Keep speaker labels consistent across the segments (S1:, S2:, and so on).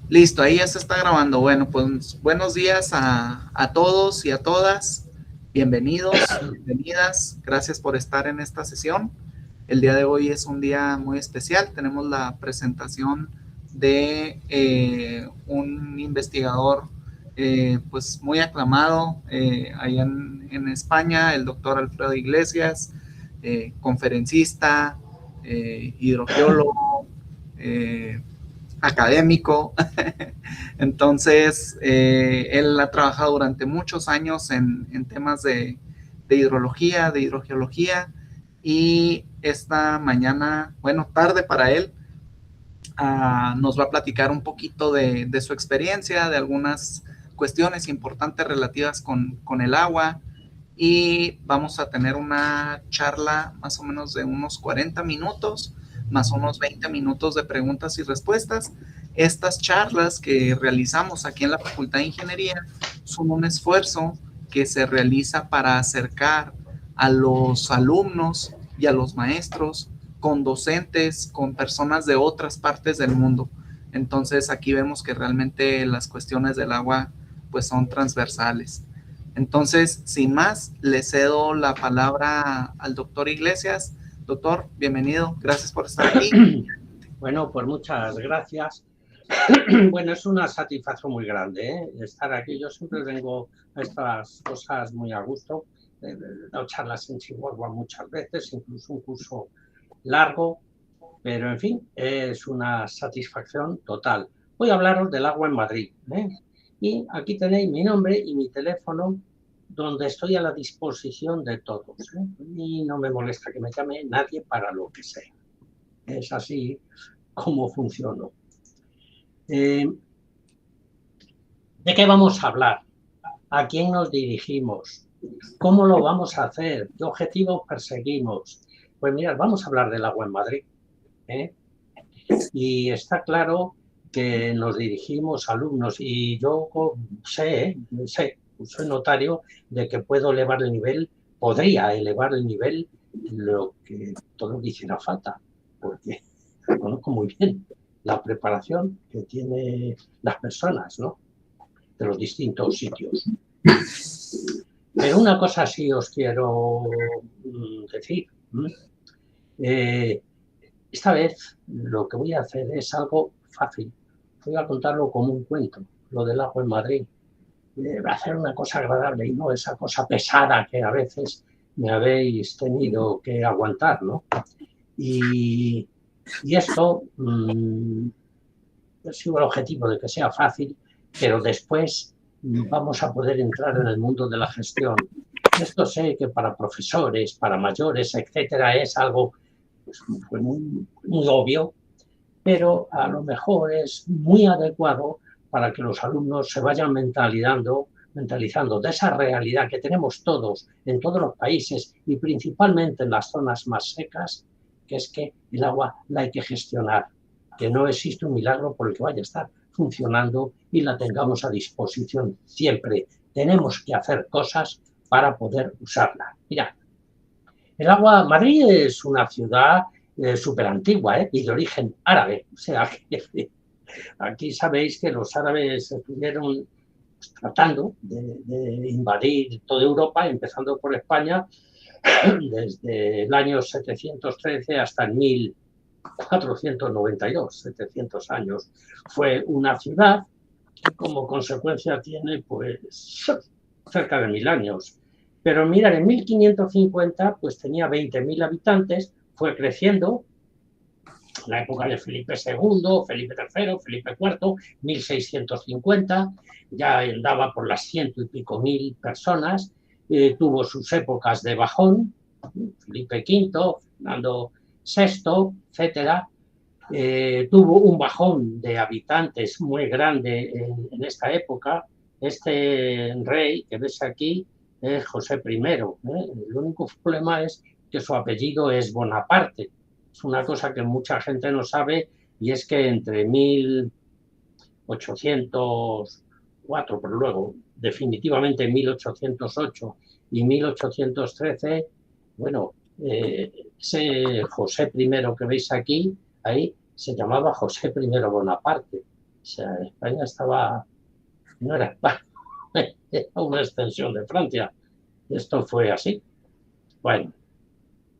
S1: Listo, ahí ya se está grabando. Bueno, pues buenos días a todos y a todas. Bienvenidos, bienvenidas. Gracias por estar en esta sesión. El día de hoy es un día muy especial. Tenemos la presentación de un investigador pues muy aclamado allá en España, el doctor Alfredo Iglesias, conferencista, hidrogeólogo, académico. Entonces, él ha trabajado durante muchos años en temas de hidrología, de hidrogeología, y esta mañana, bueno, tarde para él, nos va a platicar un poquito de su experiencia, de algunas cuestiones importantes relativas con el agua, y vamos a tener una charla más o menos de unos 40 minutos, más unos 20 minutos de preguntas y respuestas. Estas charlas que realizamos aquí en la Facultad de Ingeniería son un esfuerzo que se realiza para acercar a los alumnos y a los maestros con docentes, con personas de otras partes del mundo. Entonces aquí vemos que realmente las cuestiones del agua pues son transversales. Entonces, sin más, le cedo la palabra al doctor Iglesias. Doctor, bienvenido, gracias por estar aquí.
S2: Bueno, pues muchas gracias. Bueno, es una satisfacción muy grande estar aquí. Yo siempre vengo a estas cosas muy a gusto. He dado charlas en Chihuahua muchas veces, incluso un curso largo, pero en fin, es una satisfacción total. Voy a hablaros del agua en Madrid. Y aquí tenéis mi nombre y mi teléfono, donde estoy a la disposición de todos. Y no me molesta que me llame nadie para lo que sea. Es así como funciono. ¿De qué vamos a hablar? ¿A quién nos dirigimos? ¿Cómo lo vamos a hacer? ¿Qué objetivos perseguimos? Pues mirad, vamos a hablar del agua en Madrid. Y está claro que nos dirigimos a alumnos y yo sé, soy notario de que puedo elevar el nivel, podría elevar el nivel lo que todos hiciera falta, porque conozco muy bien la preparación que tienen las personas, ¿no?, de los distintos sitios. Pero una cosa sí os quiero decir. Esta vez lo que voy a hacer es algo fácil. Voy a contarlo como un cuento, lo del agua en Madrid. Va a hacer una cosa agradable y no esa cosa pesada que a veces me habéis tenido que aguantar, ¿no? Y esto ha sido el objetivo de que sea fácil, pero después vamos a poder entrar en el mundo de la gestión. Esto sé que para profesores, para mayores, etcétera, es algo pues, muy obvio, pero a lo mejor es muy adecuado para que los alumnos se vayan mentalizando de esa realidad que tenemos todos en todos los países y principalmente en las zonas más secas, que es que el agua la hay que gestionar, que no existe un milagro por el que vaya a estar funcionando y la tengamos a disposición siempre. Tenemos que hacer cosas para poder usarla. Mira, el agua, Madrid es una ciudad súper antigua y de origen árabe. O sea, aquí sabéis que los árabes estuvieron tratando de invadir toda Europa, empezando por España, desde el año 713 hasta el 1492, 700 años. Fue una ciudad que como consecuencia tiene pues cerca de 1000 años. Pero mirad, en 1550 pues tenía 20.000 habitantes, fue creciendo. En la época de Felipe II, Felipe III, Felipe IV, 1650, ya andaba por las 100 y pico mil personas, tuvo sus épocas de bajón, Felipe V, Fernando VI, etcétera. Tuvo un bajón de habitantes muy grande en esta época. Este rey que ves aquí es José I. El único problema es que su apellido es Bonaparte. Es una cosa que mucha gente no sabe, y es que entre 1804, pero luego definitivamente 1808 y 1813, bueno, ese José I que veis aquí, ahí se llamaba José I Bonaparte. sea, España estaba, no era España, era una extensión de Francia. Esto fue así. Bueno,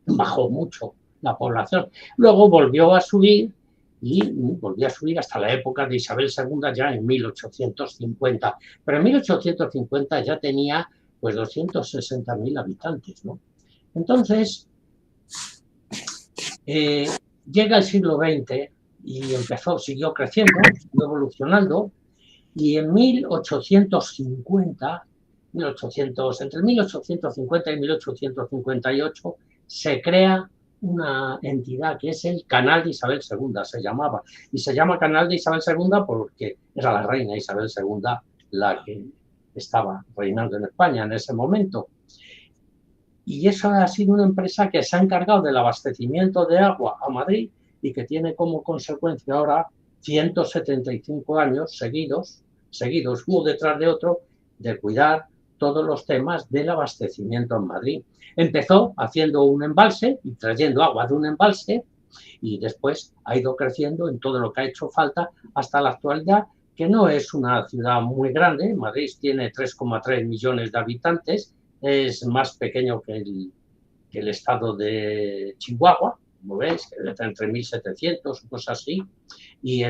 S2: bajó mucho la población. Luego volvió a subir y volvió a subir hasta la época de Isabel II, ya en 1850. Pero en 1850 ya tenía pues 260.000 habitantes, ¿no? Entonces, llega el siglo XX y siguió creciendo, siguió evolucionando, y en 1850, entre 1850 y 1858, se crea una entidad que es el Canal de Isabel II, se llamaba. Y se llama Canal de Isabel II porque era la reina Isabel II la que estaba reinando en España en ese momento. Y eso ha sido una empresa que se ha encargado del abastecimiento de agua a Madrid y que tiene como consecuencia ahora 175 años seguidos, uno detrás de otro, de cuidar todos los temas del abastecimiento en Madrid. Empezó haciendo un embalse y trayendo agua de un embalse y después ha ido creciendo en todo lo que ha hecho falta hasta la actualidad, que no es una ciudad muy grande. Madrid tiene 3,3 millones de habitantes, es más pequeño que el estado de Chihuahua, como veis, que está entre 1.700 o cosas así, y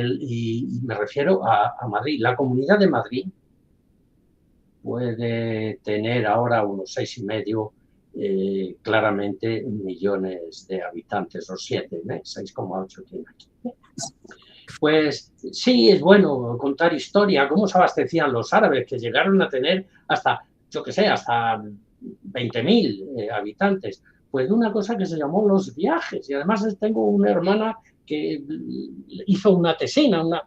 S2: me refiero a Madrid. La Comunidad de Madrid puede tener ahora unos 6,5 claramente millones de habitantes, o 7, 6,8 tiene aquí. Pues sí, es bueno contar historia, cómo se abastecían los árabes, que llegaron a tener hasta, yo qué sé, hasta 20.000 habitantes. Pues de una cosa que se llamó los viajes. Y además tengo una hermana que hizo una tesina, una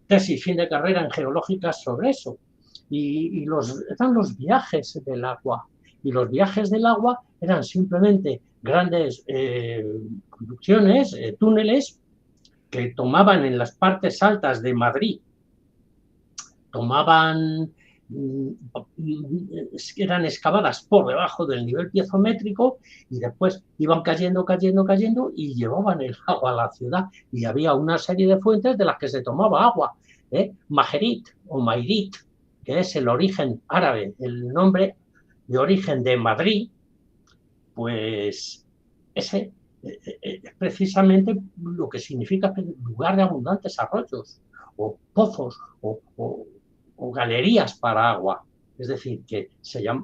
S2: tesis fin de carrera en geológicas sobre eso. Y eran los viajes del agua. Y los viajes del agua eran simplemente grandes conducciones, túneles, que tomaban en las partes altas de Madrid, eran excavadas por debajo del nivel piezométrico y después iban cayendo y llevaban el agua a la ciudad. Y había una serie de fuentes de las que se tomaba agua. Majerit o Mairit, que es el origen árabe, el nombre de origen de Madrid, pues ese es precisamente lo que significa lugar de abundantes arroyos o pozos o galerías para agua. Es decir, que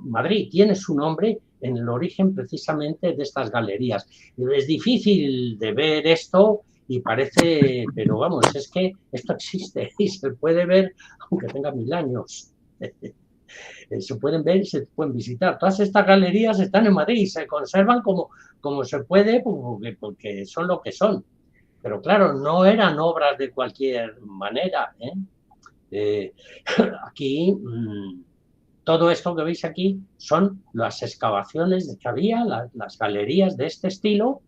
S2: Madrid tiene su nombre en el origen precisamente de estas galerías. Es difícil de ver esto y parece, pero vamos, es que esto existe y se puede ver aunque tenga 1000 años. Se pueden ver y se pueden visitar. Todas estas galerías están en Madrid y se conservan como se puede porque son lo que son. Pero claro, no eran obras de cualquier manera. Aquí, todo esto que veis aquí son las excavaciones que había, las galerías de este estilo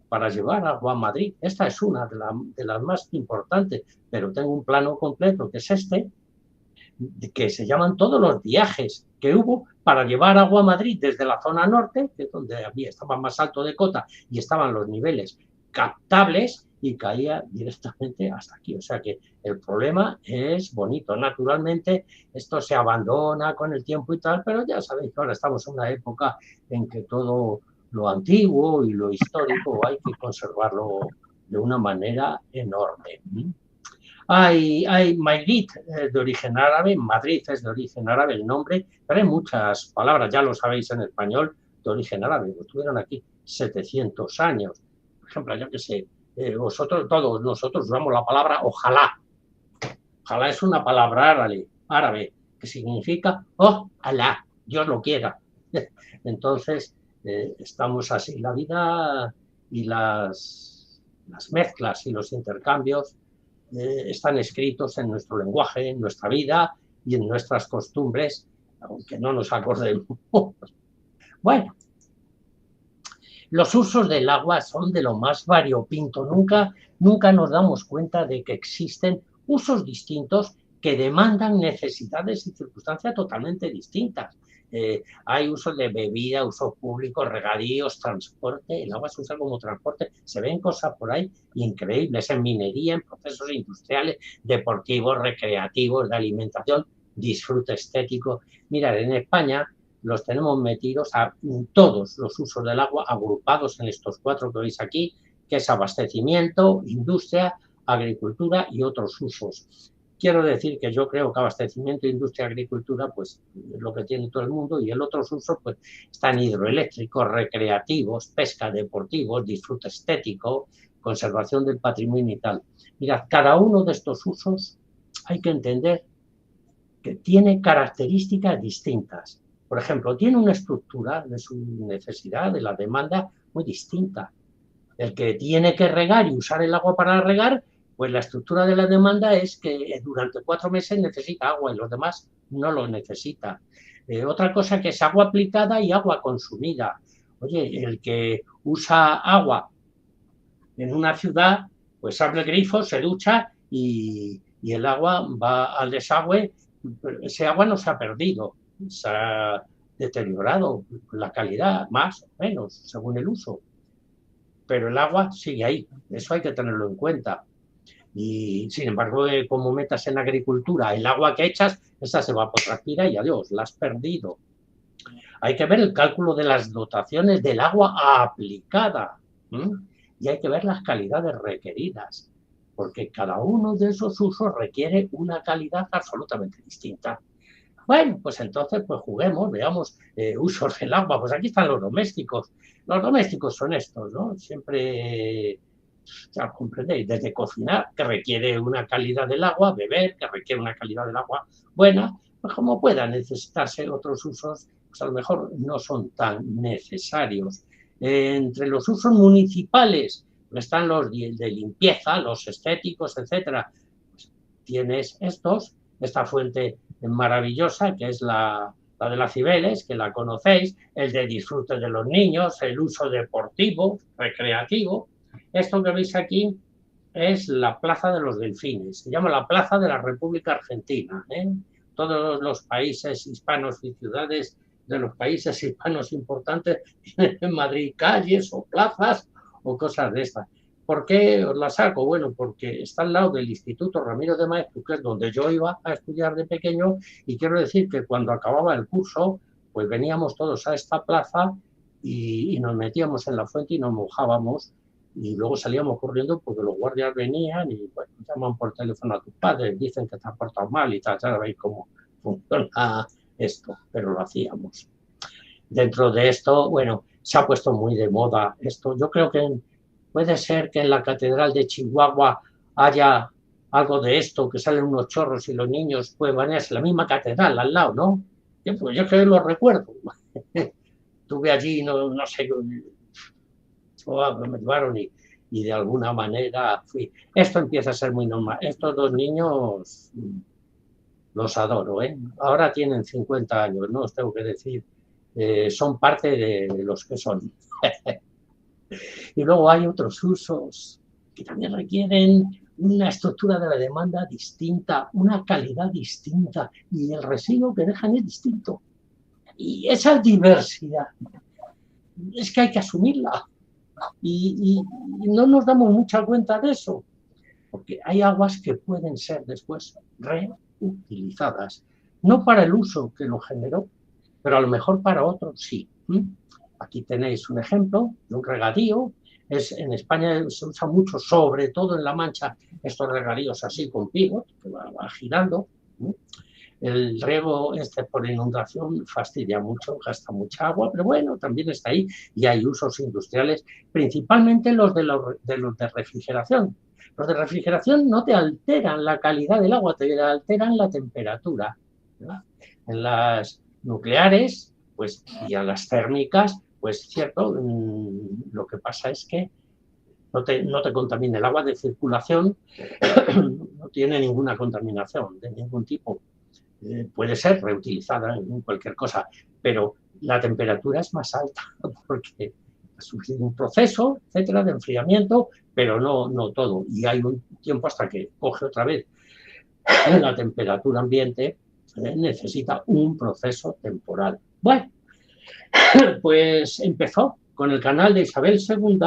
S2: para llevar agua a Madrid. Esta es una de las más importantes, pero tengo un plano completo que es este, que se llaman todos los viajes que hubo para llevar agua a Madrid desde la zona norte, que es donde estaba más alto de cota y estaban los niveles captables, y caía directamente hasta aquí. O sea que el problema es bonito. Naturalmente esto se abandona con el tiempo y tal, pero ya sabéis que ahora estamos en una época en que todo lo antiguo y lo histórico hay que conservarlo de una manera enorme. Hay Mairit de origen árabe, Madrid es de origen árabe el nombre, pero hay muchas palabras, ya lo sabéis en español, de origen árabe. Lo tuvieron aquí 700 años. Por ejemplo, yo que sé, todos nosotros usamos la palabra ojalá. Ojalá es una palabra árabe que significa ojalá, Dios lo quiera. Entonces, estamos así. La vida y las mezclas y los intercambios están escritos en nuestro lenguaje, en nuestra vida y en nuestras costumbres, aunque no nos acordemos. Bueno, los usos del agua son de lo más variopinto. Nunca nos damos cuenta de que existen usos distintos que demandan necesidades y circunstancias totalmente distintas. Hay usos de bebida, usos públicos, regadíos, transporte. El agua se usa como transporte. Se ven cosas por ahí increíbles en minería, en procesos industriales, deportivos, recreativos, de alimentación, disfrute estético. Mirad, en España los tenemos metidos a todos los usos del agua agrupados en estos 4 que veis aquí, que es abastecimiento, industria, agricultura y otros usos. Quiero decir que yo creo que abastecimiento, industria, agricultura, pues es lo que tiene todo el mundo, y el otros usos pues están hidroeléctricos, recreativos, pesca, deportivos, disfrute estético, conservación del patrimonio y tal. Mirad, cada uno de estos usos hay que entender que tiene características distintas. Por ejemplo, tiene una estructura de su necesidad, de la demanda, muy distinta. El que tiene que regar y usar el agua para regar, pues la estructura de la demanda es que durante 4 meses necesita agua y los demás no lo necesita. Otra cosa que es agua aplicada y agua consumida. Oye, el que usa agua en una ciudad, pues abre el grifo, se ducha y el agua va al desagüe. Ese agua no se ha perdido, se ha deteriorado la calidad, más o menos, según el uso. Pero el agua sigue ahí, eso hay que tenerlo en cuenta. Y sin embargo, como metas en agricultura, el agua que echas, esa se evapotranspira y adiós, la has perdido. Hay que ver el cálculo de las dotaciones del agua aplicada, y hay que ver las calidades requeridas, porque cada uno de esos usos requiere una calidad absolutamente distinta. Bueno, pues entonces pues juguemos, veamos usos del agua. Pues aquí están los domésticos. Los domésticos son estos, ¿no? Siempre, ya comprendéis, desde cocinar, que requiere una calidad del agua, beber, que requiere una calidad del agua buena, pues como pueda necesitarse otros usos, pues a lo mejor no son tan necesarios. Entre los usos municipales están los de limpieza, los estéticos, etcétera. Pues tienes esta fuente maravillosa que es la de las Cibeles, que la conocéis, el de disfrute de los niños, el uso deportivo, recreativo. Esto que veis aquí es la Plaza de los Delfines, se llama la Plaza de la República Argentina. Todos los países hispanos y ciudades de los países hispanos importantes tienen en Madrid calles o plazas o cosas de estas. ¿Por qué os la saco? Bueno, porque está al lado del Instituto Ramiro de Maeztu, que es donde yo iba a estudiar de pequeño, y quiero decir que cuando acababa el curso, pues veníamos todos a esta plaza y nos metíamos en la fuente y nos mojábamos, y luego salíamos corriendo porque los guardias venían y bueno, llaman por teléfono a tus padres, dicen que te has portado mal y tal, ya veis cómo funciona esto, pero lo hacíamos. Dentro de esto, bueno, se ha puesto muy de moda esto. Yo creo que puede ser que en la Catedral de Chihuahua haya algo de esto, que salen unos chorros y los niños pueden bañarse en la misma catedral al lado, ¿no? Pues yo creo que lo recuerdo. Estuve allí, no sé, me llevaron y de alguna manera fui. Esto empieza a ser muy normal. Estos 2 niños los adoro, ¿eh? Ahora tienen 50 años, ¿no? Os tengo que decir, son parte de los que son. Y luego hay otros usos que también requieren una estructura de la demanda distinta, una calidad distinta, y el residuo que dejan es distinto. Y esa diversidad es que hay que asumirla. Y no nos damos mucha cuenta de eso, porque hay aguas que pueden ser después reutilizadas, no para el uso que lo generó, pero a lo mejor para otro sí. Aquí tenéis un ejemplo de un regadío. En España se usa mucho, sobre todo en La Mancha, estos regadíos así con pivot, que va girando. El riego por inundación fastidia mucho, gasta mucha agua, pero bueno, también está ahí y hay usos industriales, principalmente los de refrigeración. Los de refrigeración no te alteran la calidad del agua, te alteran la temperatura, ¿no? En las nucleares, pues, y a las térmicas, pues cierto, lo que pasa es que no te contamina. El agua de circulación no tiene ninguna contaminación de ningún tipo. Puede ser reutilizada en cualquier cosa, pero la temperatura es más alta porque ha sufrido un proceso, etcétera, de enfriamiento, pero no todo. Y hay un tiempo hasta que coge otra vez la temperatura ambiente necesita un proceso temporal. Bueno, pues empezó con el canal de Isabel II,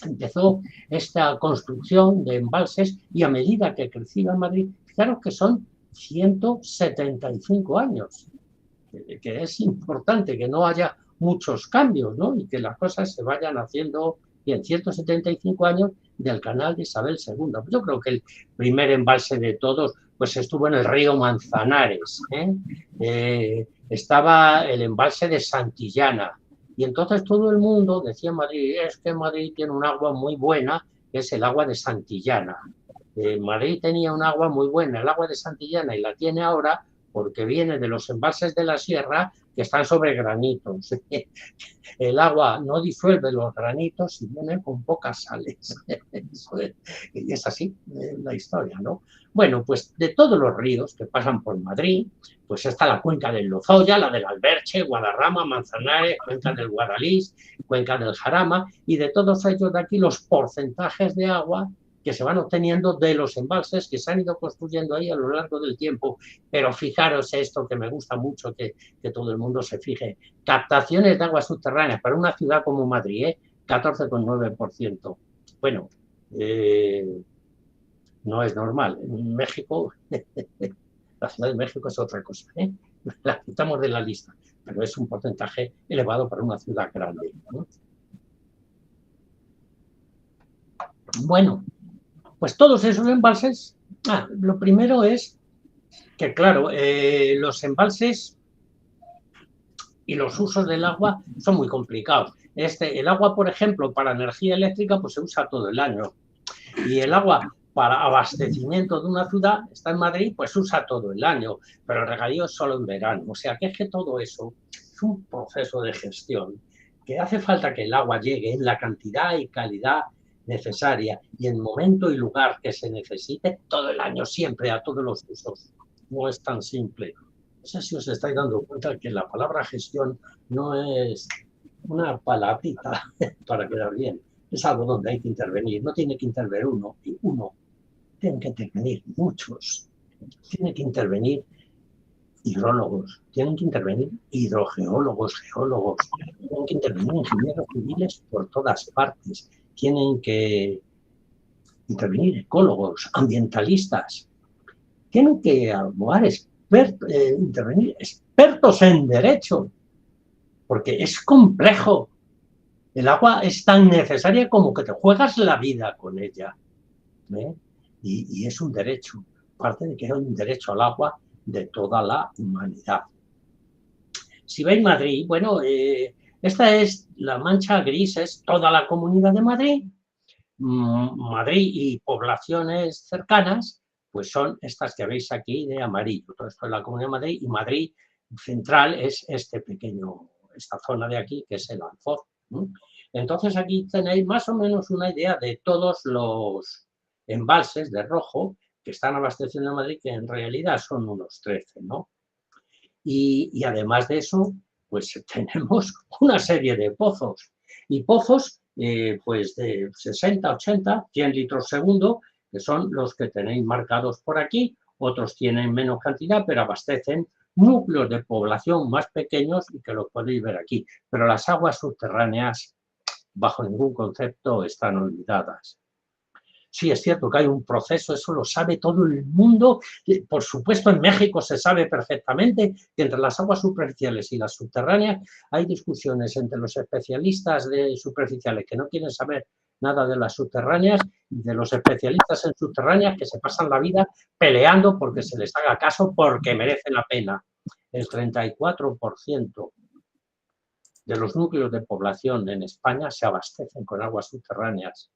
S2: empezó esta construcción de embalses y a medida que crecía Madrid, fijaros que son 175 años, que es importante que no haya muchos cambios, ¿no? Y que las cosas se vayan haciendo bien. 175 años del canal de Isabel II. Yo creo que el primer embalse de todos pues estuvo en el río Manzanares, estaba el embalse de Santillana, y entonces todo el mundo decía en Madrid, es que Madrid tiene un agua muy buena, que es el agua de Santillana. Madrid tenía un agua muy buena, el agua de Santillana, y la tiene ahora porque viene de los embalses de la sierra que están sobre granitos. El agua no disuelve los granitos y viene con pocas sales. Y es así la historia, ¿no? Bueno, pues de todos los ríos que pasan por Madrid, pues está la cuenca del Lozoya, la del Alberche, Guadarrama, Manzanares, cuenca del Guadalís, cuenca del Jarama, y de todos ellos de aquí los porcentajes de agua que se van obteniendo de los embalses que se han ido construyendo ahí a lo largo del tiempo. Pero fijaros esto que me gusta mucho que todo el mundo se fije. Captaciones de aguas subterráneas para una ciudad como Madrid, 14,9%. Bueno, no es normal. En México, la Ciudad de México es otra cosa, la quitamos de la lista, pero es un porcentaje elevado para una ciudad grande, ¿no? Bueno, pues todos esos embalses, lo primero es que, claro, los embalses y los usos del agua son muy complicados. El agua, por ejemplo, para energía eléctrica, pues se usa todo el año. Y el agua para abastecimiento de una ciudad, está en Madrid, pues usa todo el año, pero el regadío es solo en verano. O sea, que es que todo eso es un proceso de gestión, que hace falta que el agua llegue en la cantidad y calidad necesaria y en momento y lugar que se necesite todo el año, siempre, a todos los usos. No es tan simple. No sé si os estáis dando cuenta que la palabra gestión no es una palabrita para quedar bien. Es algo donde hay que intervenir. No tiene que intervenir uno, tienen que intervenir muchos. Tienen que intervenir hidrólogos, tienen que intervenir hidrogeólogos, geólogos, tienen que intervenir ingenieros civiles por todas partes, tienen que intervenir ecólogos, ambientalistas, tienen que intervenir expertos en derecho, porque es complejo. El agua es tan necesaria como que te juegas la vida con ella, y es un derecho, parte de que es un derecho al agua de toda la humanidad. Si veis Madrid, bueno, esta es la mancha gris, es toda la Comunidad de Madrid. Madrid y poblaciones cercanas, pues son estas que veis aquí de amarillo. Todo esto es la Comunidad de Madrid, y Madrid central es esta zona de aquí, que es el Alfoz. Entonces aquí tenéis más o menos una idea de todos los embalses de rojo que están abasteciendo a Madrid, que en realidad son unos 13, ¿no? Y además de eso, pues tenemos una serie de pozos, y pozos pues de 60, 80, 100 litros segundo, que son los que tenéis marcados por aquí. Otros tienen menos cantidad, pero abastecen núcleos de población más pequeños y que los podéis ver aquí. Pero las aguas subterráneas, bajo ningún concepto, están olvidadas. Sí, es cierto que hay un proceso, eso lo sabe todo el mundo. Por supuesto, en México se sabe perfectamente que entre las aguas superficiales y las subterráneas hay discusiones entre los especialistas de superficiales que no quieren saber nada de las subterráneas y de los especialistas en subterráneas que se pasan la vida peleando porque se les haga caso, porque merece la pena. El 34% de los núcleos de población en España se abastecen con aguas subterráneas.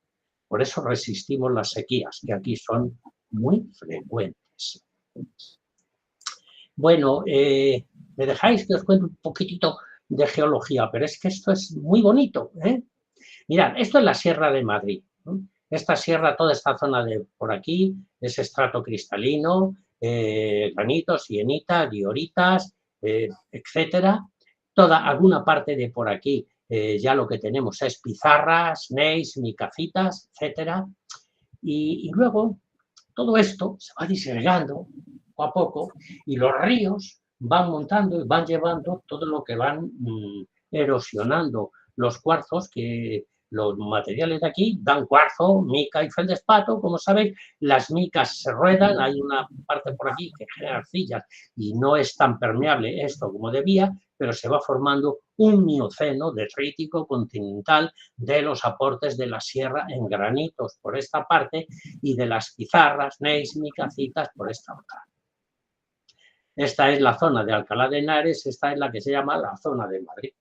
S2: Por eso resistimos las sequías, que aquí son muy frecuentes. Bueno, me dejáis que os cuente un poquitito de geología, pero es que esto es muy bonito, Mirad, esto es la Sierra de Madrid. Esta sierra, toda esta zona de por aquí, es estrato cristalino, granitos, sienitas, dioritas, etcétera. Alguna parte de por aquí ya lo que tenemos es pizarras, gneiss, micacitas, etcétera. Y luego, Todo esto se va disgregando poco a poco y los ríos van montando y van llevando todo lo que van erosionando los cuarzos, que los materiales de aquí dan cuarzo, mica y feldespato. Como sabéis, las micas se ruedan, hay una parte por aquí que genera arcillas y no es tan permeable esto como debía, pero se va formando un mioceno detrítico continental de los aportes de la sierra en granitos por esta parte y de las pizarras, gneiss, micacitas por esta otra. Esta es la zona de Alcalá de Henares, esta es la que se llama la zona de Madrid.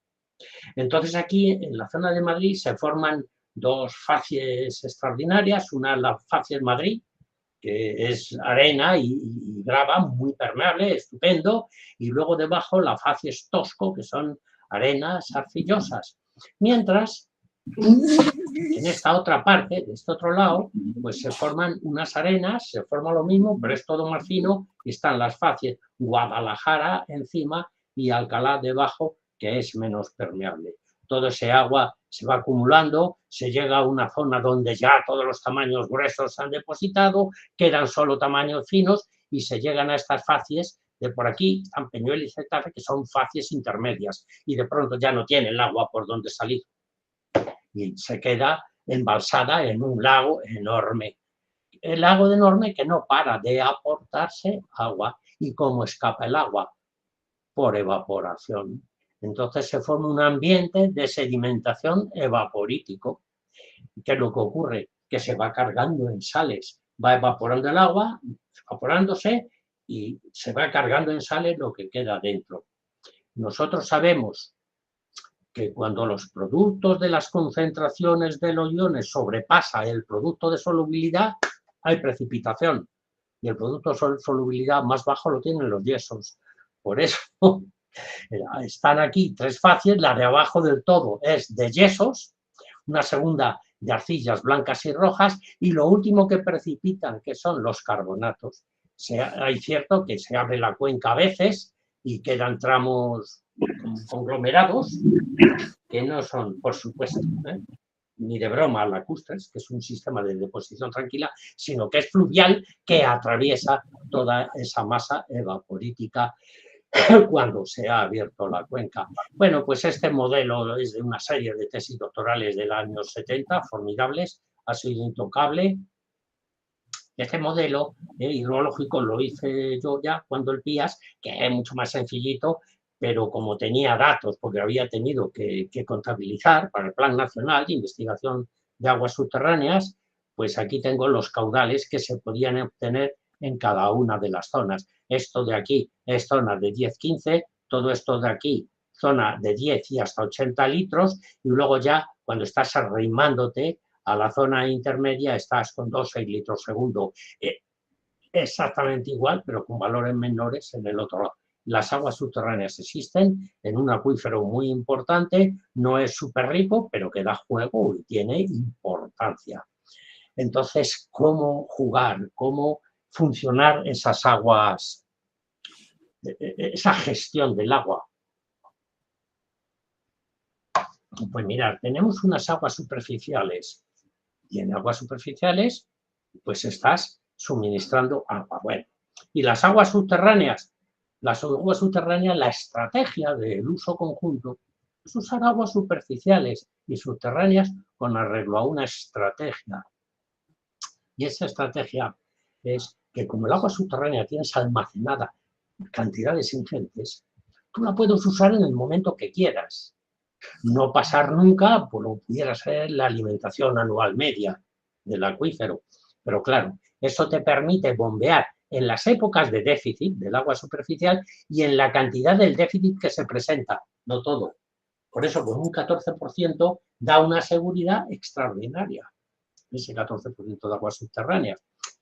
S2: Entonces aquí en la zona de Madrid se forman dos facies extraordinarias, una es la facies Madrid, que es arena y grava muy permeable, estupendo, y luego debajo la facies Tosco, que son arenas arcillosas. Mientras, en esta otra parte, de este otro lado, pues se forman unas arenas, se forma lo mismo, pero es todo más fino, y están las facies Guadalajara encima y Alcalá debajo, que es menos permeable. Todo ese agua se va acumulando, se llega a una zona donde ya todos los tamaños gruesos se han depositado, quedan solo tamaños finos y se llegan a estas facies de por aquí, San Peñuel y Getafe, que son facies intermedias, y de pronto ya no tiene el agua por donde salir y se queda embalsada en un lago enorme. El lago enorme que no para de aportarse agua. ¿Y cómo escapa el agua? Por evaporación. Entonces se forma un ambiente de sedimentación evaporítico. ¿Qué es lo que ocurre? Que se va cargando en sales, va evaporando el agua, evaporándose, y se va cargando en sales lo que queda dentro. Nosotros sabemos que cuando los productos de las concentraciones de los iones sobrepasa el producto de solubilidad, hay precipitación. Y el producto de solubilidad más bajo lo tienen los yesos. Por eso están aquí tres facies, la de abajo del todo es de yesos, una segunda de arcillas blancas y rojas, y lo último que precipitan, que son los carbonatos. Hay cierto que se abre la cuenca a veces y quedan tramos conglomerados, que no son, por supuesto, ni de broma lacustres, que es un sistema de deposición tranquila, sino que es fluvial, que atraviesa toda esa masa evaporítica cuando se ha abierto la cuenca. Bueno, pues este modelo es de una serie de tesis doctorales del año 70, formidables, ha sido intocable. Este modelo hidrológico lo hice yo ya cuando el PIAS, que es mucho más sencillito, pero como tenía datos, porque había tenido que contabilizar para el Plan Nacional de Investigación de Aguas Subterráneas, pues aquí tengo los caudales que se podían obtener en cada una de las zonas. Esto de aquí es zona de 10-15, todo esto de aquí zona de 10 y hasta 80 litros, y luego ya cuando estás arrimándote a la zona intermedia estás con 2,6 litros segundo. Exactamente igual, pero con valores menores en el otro lado. Las aguas subterráneas existen en un acuífero muy importante, no es súper rico, pero que da juego y tiene importancia. Entonces, ¿cómo jugar? ¿Cómo funcionar esas aguas, esa gestión del agua? Pues mirad, tenemos unas aguas superficiales y en aguas superficiales pues estás suministrando agua. Bueno, y las aguas subterráneas, la estrategia del uso conjunto es usar aguas superficiales y subterráneas con arreglo a una estrategia. Y esa estrategia es que como el agua subterránea tienes almacenada cantidades ingentes, tú la puedes usar en el momento que quieras. No pasar nunca por lo que pudiera ser la alimentación anual media del acuífero. Pero claro, eso te permite bombear en las épocas de déficit del agua superficial y en la cantidad del déficit que se presenta, no todo. Por eso, con un 14% da una seguridad extraordinaria, ese 14% de aguas subterráneas.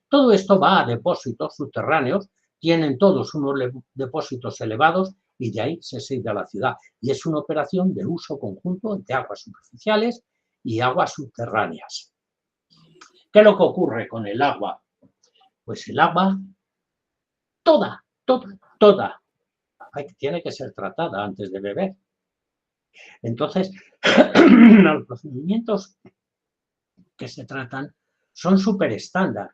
S2: Todo esto va a depósitos subterráneos, tienen todos unos depósitos elevados y de ahí se sigue a la ciudad. Y es una operación de uso conjunto de aguas superficiales y aguas subterráneas. ¿Qué es lo que ocurre con el agua? Pues el agua, toda, tiene que ser tratada antes de beber. Entonces, los procedimientos que se tratan son súper estándar.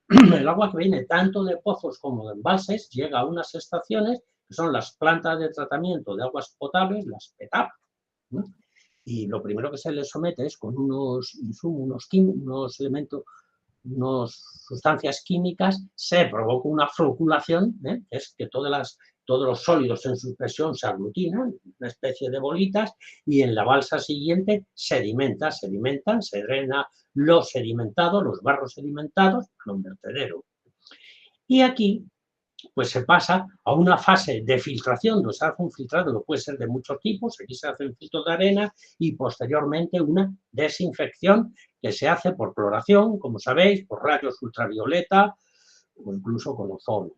S2: el agua que viene tanto de pozos como de embalses llega a unas estaciones que son las plantas de tratamiento de aguas potables, las PETAP, ¿no? Y lo primero que se les somete es con unos insumos, unos elementos, unas sustancias químicas, se provoca una flocculación, que es que todos los sólidos en suspensión se aglutinan, una especie de bolitas, y en la balsa siguiente se drena lo sedimentado, los barros sedimentados, a un vertedero. Y aquí pues se pasa a una fase de filtración, donde se hace un filtrado que puede ser de muchos tipos, aquí se hace un filtro de arena y posteriormente una desinfección que se hace por cloración, como sabéis, por rayos ultravioleta o incluso con ozono.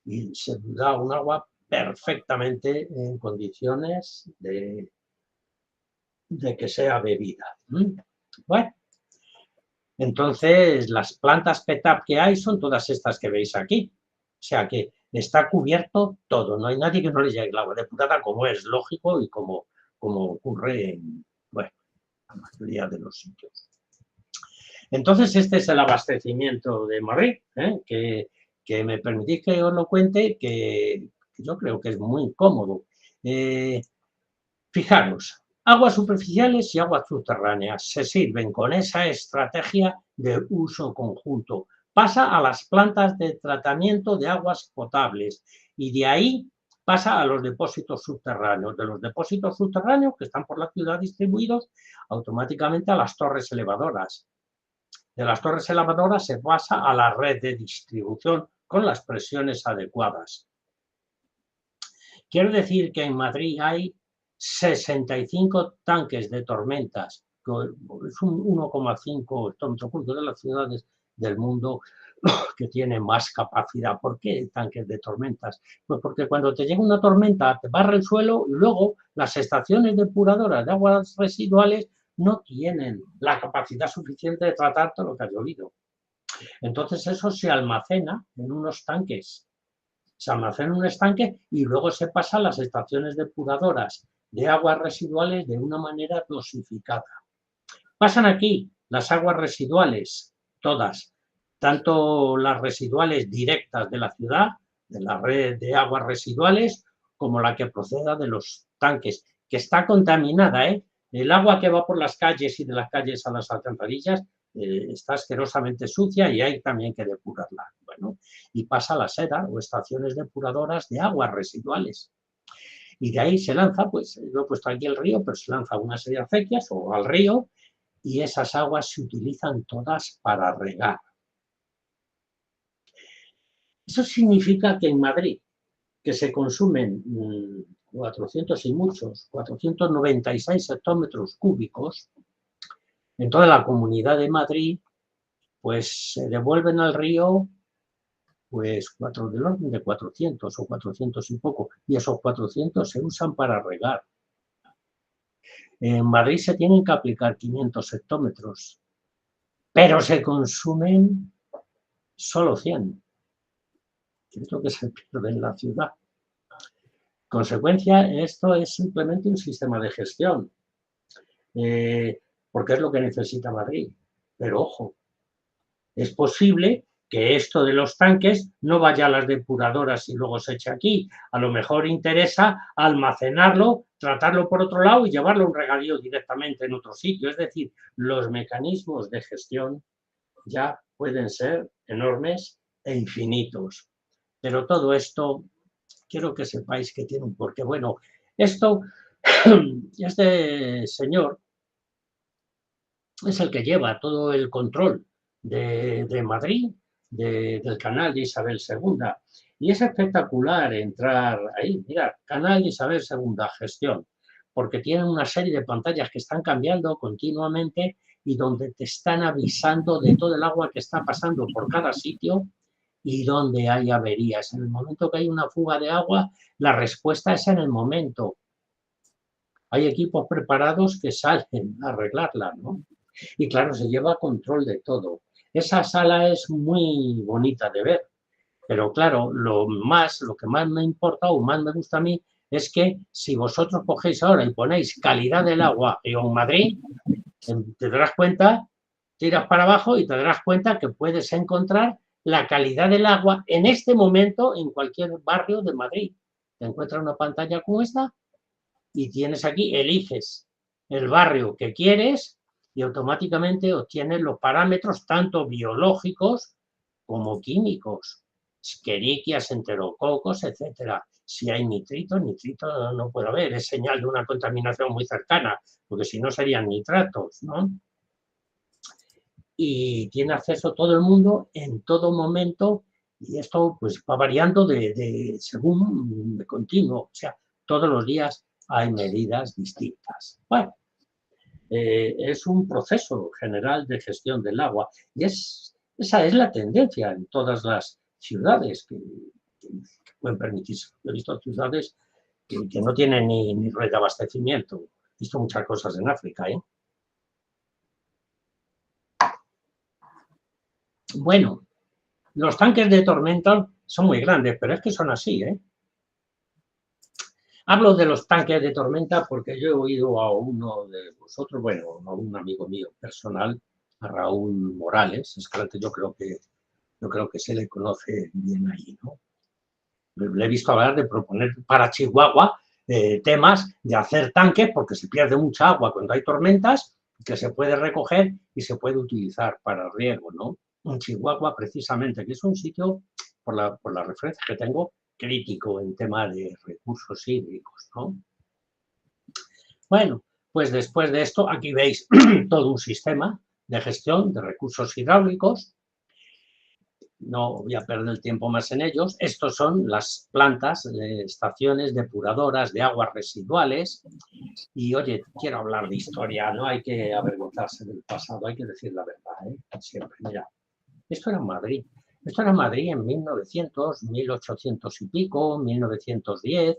S2: Y se da un agua perfectamente en condiciones de que sea bebida. Bueno, entonces las plantas PETAP que hay son todas estas que veis aquí. O sea que está cubierto todo, no hay nadie que no le llegue el agua depurada, como es lógico y como ocurre en, bueno, la mayoría de los sitios. Entonces este es el abastecimiento de Madrid, que me permitís que os lo cuente, que yo creo que es muy cómodo. Fijaros, aguas superficiales y aguas subterráneas se sirven con esa estrategia de uso conjunto. Pasa a las plantas de tratamiento de aguas potables y de ahí pasa a los depósitos subterráneos. De los depósitos subterráneos que están por la ciudad distribuidos, automáticamente a las torres elevadoras. De las torres elevadoras se pasa a la red de distribución con las presiones adecuadas. Quiero decir que en Madrid hay 65 tanques de tormentas, es un 1,5 hectómetros cúbicos de las ciudades del mundo que tiene más capacidad. ¿Por qué tanques de tormentas? Pues porque cuando te llega una tormenta te barre el suelo y luego las estaciones depuradoras de aguas residuales no tienen la capacidad suficiente de tratar todo lo que ha llovido. Entonces eso se almacena en unos tanques. Se almacena en un estanque y luego se pasa a las estaciones depuradoras de aguas residuales de una manera dosificada. Pasan aquí las aguas residuales, todas, tanto las residuales directas de la ciudad, de la red de aguas residuales, como la que proceda de los tanques, que está contaminada, El agua que va por las calles y de las calles a las alcantarillas está asquerosamente sucia y hay también que depurarla. Bueno, y pasa a la SEDA o estaciones depuradoras de aguas residuales. Y de ahí se lanza, pues yo he puesto aquí el río, pero se lanza una serie de acequias o al río y esas aguas se utilizan todas para regar. Eso significa que en Madrid, que se consumen 496 hectómetros cúbicos, en toda la Comunidad de Madrid, pues se devuelven al río pues del orden de 400 o 400 y poco, y esos 400 se usan para regar. En Madrid se tienen que aplicar 500 hectómetros, pero se consumen solo 100, que es lo que se pierde en la ciudad. Consecuencia, esto es simplemente un sistema de gestión, porque es lo que necesita Madrid. Pero ojo, es posible que esto de los tanques no vaya a las depuradoras y luego se eche aquí. A lo mejor interesa almacenarlo, tratarlo por otro lado y llevarlo a un regadío directamente en otro sitio. Es decir, los mecanismos de gestión ya pueden ser enormes e infinitos. Pero todo esto, quiero que sepáis que tiene un porqué. Bueno, esto, este señor es el que lleva todo el control de Madrid, del canal de Isabel II. Y es espectacular entrar ahí, mirad, canal de Isabel II, gestión, porque tienen una serie de pantallas que están cambiando continuamente y donde te están avisando de todo el agua que está pasando por cada sitio y donde hay averías. En el momento que hay una fuga de agua, la respuesta es en el momento. Hay equipos preparados que salen a arreglarla, ¿no? Y claro, se lleva control de todo. Esa sala es muy bonita de ver, pero claro, lo que más me importa o más me gusta a mí es que si vosotros cogéis ahora y ponéis calidad del agua en Madrid, te darás cuenta, tiras para abajo y te darás cuenta que puedes encontrar la calidad del agua en este momento en cualquier barrio de Madrid. Te encuentras una pantalla como esta y tienes aquí, eliges el barrio que quieres y automáticamente obtienes los parámetros tanto biológicos como químicos, escherichias, enterococos, etcétera. Si hay nitrito no puede haber, es señal de una contaminación muy cercana, porque si no serían nitratos, ¿no? Y tiene acceso todo el mundo en todo momento, y esto pues va variando según de continuo, o sea, todos los días hay medidas distintas. Bueno, es un proceso general de gestión del agua y esa es la tendencia en todas las ciudades que pueden permitirse. He visto ciudades que no tienen ni red de abastecimiento. He visto muchas cosas en África, ¿eh? Bueno, los tanques de tormenta son muy grandes, pero es que son así, ¿eh? Hablo de los tanques de tormenta porque yo he oído a uno de vosotros, bueno, a un amigo mío personal, a Raúl Morales, es que yo creo que se le conoce bien ahí, ¿no? Le he visto hablar de proponer para Chihuahua temas de hacer tanques porque se pierde mucha agua cuando hay tormentas, que se puede recoger y se puede utilizar para riego, ¿no? En Chihuahua, precisamente, que es un sitio, por la referencia que tengo, crítico en tema de recursos hídricos, ¿no? Bueno, pues después de esto, aquí veis todo un sistema de gestión de recursos hidráulicos. No voy a perder el tiempo más en ellos. Estos son las plantas, estaciones depuradoras de aguas residuales. Y, oye, quiero hablar de historia, no hay que avergonzarse del pasado, hay que decir la verdad, ¿eh? Siempre, mira. Esto era Madrid. Esto era Madrid en 1900, 1800 y pico, 1910.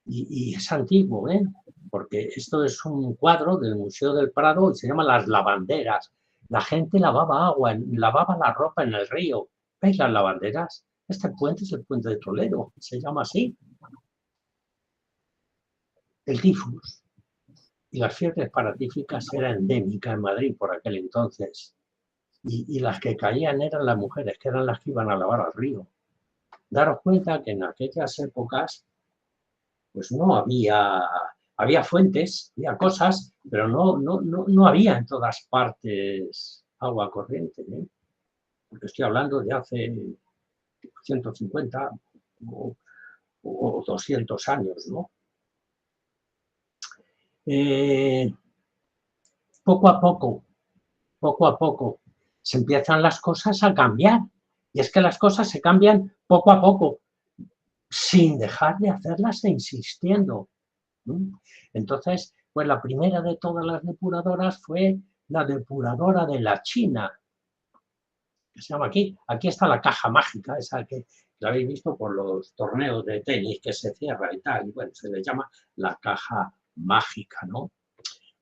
S2: Y es antiguo, ¿eh? Porque esto es un cuadro del Museo del Prado y se llama Las Lavanderas. La gente lavaba agua, lavaba la ropa en el río. ¿Veis las lavanderas? Este puente es el puente de Toledo, se llama así. El tifus y las fiebres paratíficas eran endémicas en Madrid por aquel entonces. Y las que caían eran las mujeres, que eran las que iban a lavar al río. Daros cuenta que en aquellas épocas pues no había fuentes, había cosas, pero no había en todas partes agua corriente, ¿eh? Porque estoy hablando de hace 150 o 200 años, ¿no? Poco a poco, se empiezan las cosas a cambiar. Y es que las cosas se cambian poco a poco, sin dejar de hacerlas e insistiendo. Entonces, pues la primera de todas las depuradoras fue la depuradora de la China, que se llama aquí. Aquí está la caja mágica, esa que la habéis visto por los torneos de tenis que se cierra y tal. Y bueno, se le llama la caja mágica, ¿no?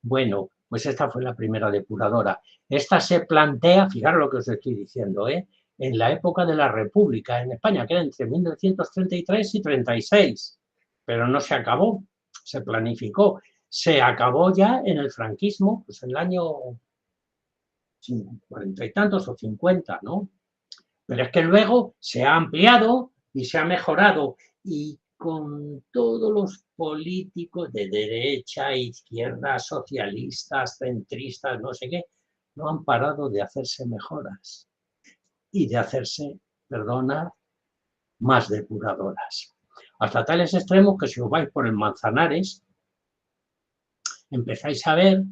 S2: Bueno, pues esta fue la primera depuradora. Esta se plantea, fijaros lo que os estoy diciendo, en la época de la República en España, que era entre 1933 y 36, pero no se acabó, se planificó. Se acabó ya en el franquismo, pues en el año 40 y tantos o 50, ¿no? Pero es que luego se ha ampliado y se ha mejorado y con todos los políticos de derecha, izquierda, socialistas, centristas, no sé qué, no han parado de hacerse mejoras y de hacerse, perdona, más depuradoras. Hasta tales extremos que si os vais por el Manzanares, empezáis a ver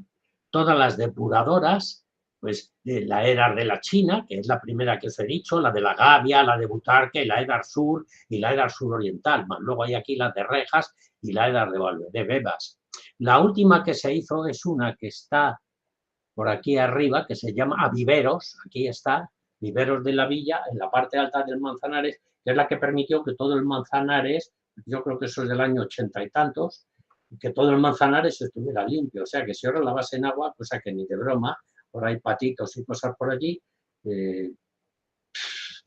S2: todas las depuradoras, pues de la EDAR de la China, que es la primera que os he dicho, la de la Gavia, la de Butarque, la EDAR Sur y la EDAR Sur Oriental. Más luego hay aquí las de Rejas y la EDAR de Bebas. La última que se hizo es una que está por aquí arriba, que se llama Viveros, aquí está, Viveros de la Villa, en la parte alta del Manzanares, que es la que permitió que todo el Manzanares, yo creo que eso es del año 80 y tantos, que todo el Manzanares estuviera limpio. O sea, que si ahora la vas en agua, pues a que ni de broma, ahora hay patitos y cosas por allí,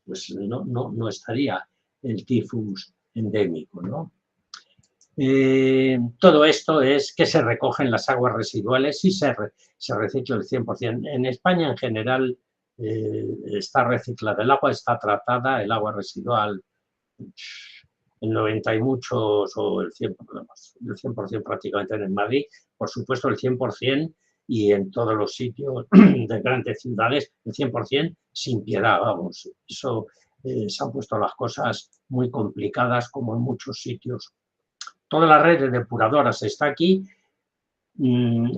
S2: pues no estaría el tifus endémico, ¿no? Todo esto es que se recogen las aguas residuales y se recicla el 100%. En España, en general, está reciclada, el agua está tratada, el agua residual, el 90 y muchos o el 100% prácticamente en Madrid, por supuesto el 100% y en todos los sitios de grandes ciudades, el 100% sin piedad, vamos. Eso se han puesto las cosas muy complicadas como en muchos sitios. Toda la red de depuradoras está aquí,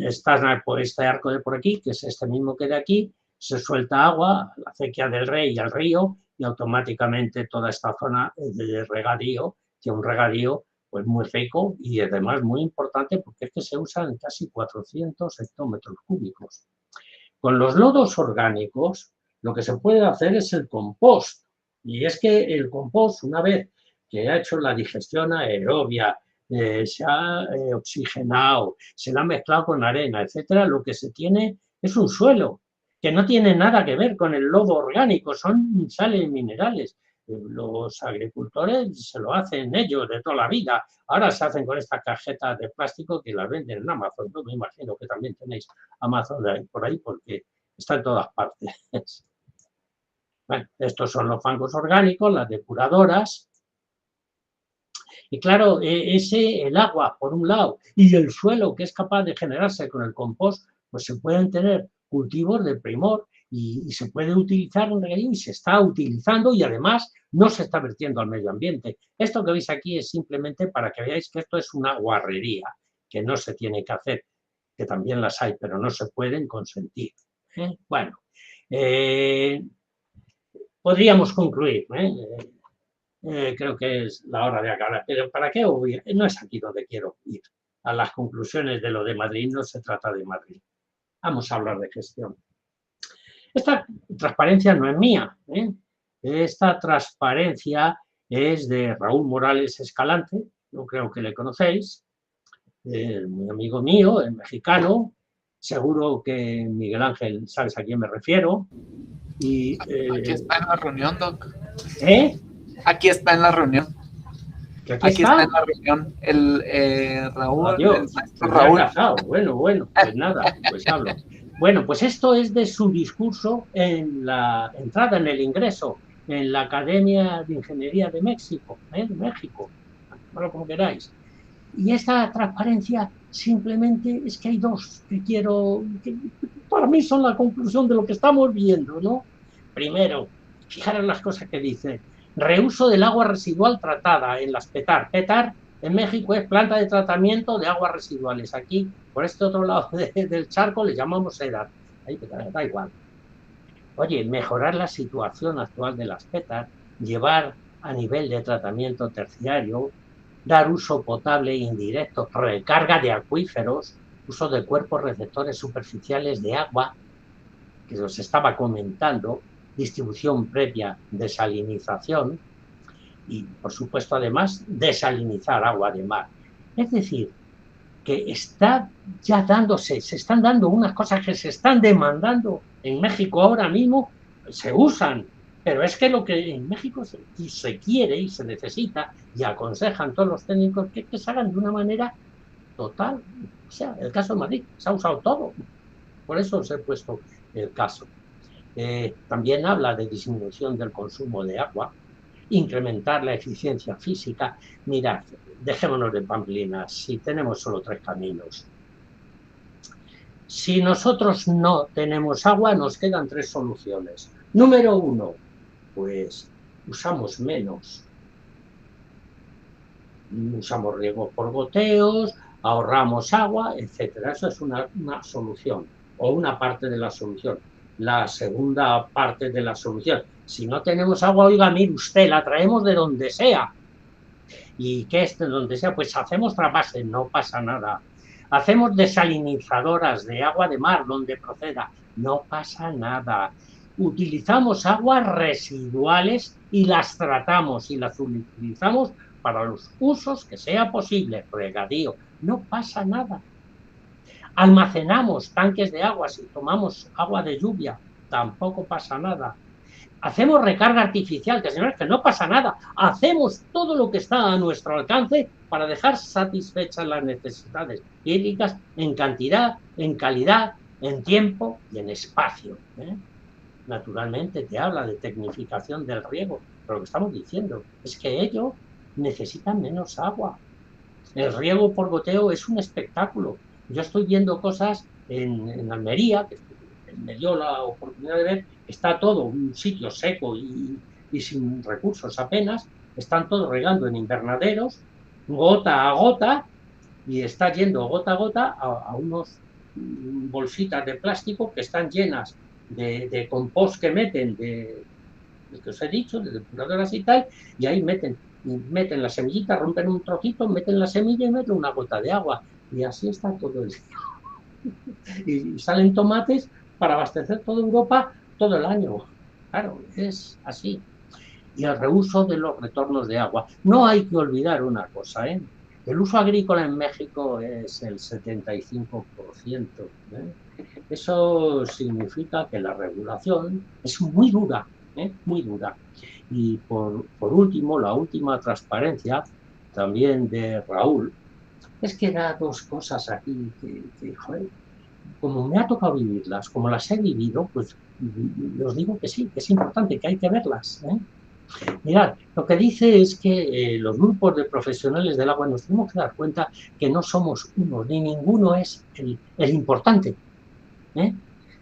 S2: está por este arco de por aquí, que es este mismo que de aquí, se suelta agua, la acequia del Rey y al río, y automáticamente toda esta zona de regadío, que es un regadío pues muy rico y además muy importante porque es que se usan casi 400 hectómetros cúbicos. Con los lodos orgánicos lo que se puede hacer es el compost, y es que el compost, una vez que ha hecho la digestión aerobia, se ha oxigenado, se la ha mezclado con arena, etcétera, lo que se tiene es un suelo que no tiene nada que ver con el lodo orgánico, son sales minerales. Los agricultores se lo hacen ellos de toda la vida. Ahora se hacen con estas cajetas de plástico que las venden en Amazon. Yo me imagino que también tenéis Amazon por ahí porque está en todas partes. Bueno, estos son los fangos orgánicos, las depuradoras. Y claro, el agua, por un lado, y el suelo que es capaz de generarse con el compost, pues se pueden tener cultivos de primor y se puede utilizar en regadío y se está utilizando y además no se está vertiendo al medio ambiente. Esto que veis aquí es simplemente para que veáis que esto es una guarrería, que no se tiene que hacer, que también las hay, pero no se pueden consentir. Bueno, podríamos concluir, creo que es la hora de acabar, pero ¿para qué voy? No es aquí donde quiero ir. A las conclusiones de lo de Madrid, no se trata de Madrid. Vamos a hablar de gestión. Esta transparencia no es mía. Esta transparencia es de Raúl Morales Escalante, yo creo que le conocéis, muy amigo mío, es mexicano, seguro que Miguel Ángel sabes a quién me refiero. Y,
S1: aquí está en la reunión, Doc.
S2: Aquí
S1: está en la reunión.
S2: Aquí está
S1: en la reunión. El Raúl.
S2: Adiós.
S1: El Raúl.
S2: Bueno, pues nada, pues hablo. Bueno, pues esto es de su discurso en la entrada, en el ingreso, en la Academia de Ingeniería de México, bueno, como queráis. Y esta transparencia simplemente es que hay dos que para mí son la conclusión de lo que estamos viendo, ¿no? Primero, fijaros las cosas que dice. Reuso del agua residual tratada en las PETAR. PETAR en México es planta de tratamiento de aguas residuales. Aquí, por este otro lado del charco, le llamamos EDAR. Ahí da igual. Oye, mejorar la situación actual de las PETAR, llevar a nivel de tratamiento terciario, dar uso potable e indirecto, recarga de acuíferos, uso de cuerpos receptores superficiales de agua, que os estaba comentando, distribución previa, desalinización y, por supuesto, además, desalinizar agua de mar. Es decir, que está ya se están dando unas cosas que se están demandando en México ahora mismo, se usan, pero es que lo que en México se quiere y se necesita y aconsejan todos los técnicos que se hagan de una manera total. O sea, el caso de Madrid, se ha usado todo. Por eso os he puesto el caso. También habla de disminución del consumo de agua, incrementar la eficiencia física. Mirad, dejémonos de pamplinas, si tenemos solo 3 caminos. Si nosotros no tenemos agua, nos quedan 3 soluciones. Número 1, pues usamos menos. Usamos riego por goteos, ahorramos agua, etcétera. Eso es una solución o una parte de la solución. La segunda parte de la solución. Si no tenemos agua, oiga, mire usted, la traemos de donde sea. ¿Y qué es de donde sea? Pues hacemos trasvases, no pasa nada. Hacemos desalinizadoras de agua de mar, donde proceda, no pasa nada. Utilizamos aguas residuales y las tratamos y las utilizamos para los usos que sea posible, regadío, no pasa nada. Almacenamos tanques de agua si tomamos agua de lluvia, tampoco pasa nada. Hacemos recarga artificial, que señores, que no pasa nada. Hacemos todo lo que está a nuestro alcance para dejar satisfechas las necesidades hídricas en cantidad, en calidad, en tiempo y en espacio. naturalmente te habla de tecnificación del riego, pero lo que estamos diciendo es que ellos necesitan menos agua. El riego por goteo es un espectáculo. Yo estoy viendo cosas en Almería, que me dio la oportunidad de ver, está todo un sitio seco y sin recursos apenas, están todos regando en invernaderos, gota a gota, y está yendo gota a gota a unos bolsitas de plástico que están llenas de compost que meten, de que os he dicho, de depuradoras y tal, y ahí meten la semillita, rompen un trocito, meten la semilla y meten una gota de agua. Y así está todo el día. Y salen tomates para abastecer toda Europa todo el año. Claro, es así. Y el reuso de los retornos de agua. No hay que olvidar una cosa, ¿eh? El uso agrícola en México es el 75%. ¿Eh? Eso significa que la regulación es muy dura, muy dura. Y por último, la última transparencia, también de Raúl, es que da dos cosas aquí que joder, como me ha tocado vivirlas, como las he vivido, pues os digo que sí, que es importante, que hay que verlas. Mirad, lo que dice es que los grupos de profesionales del agua nos tenemos que dar cuenta que no somos uno, ni ninguno es el importante.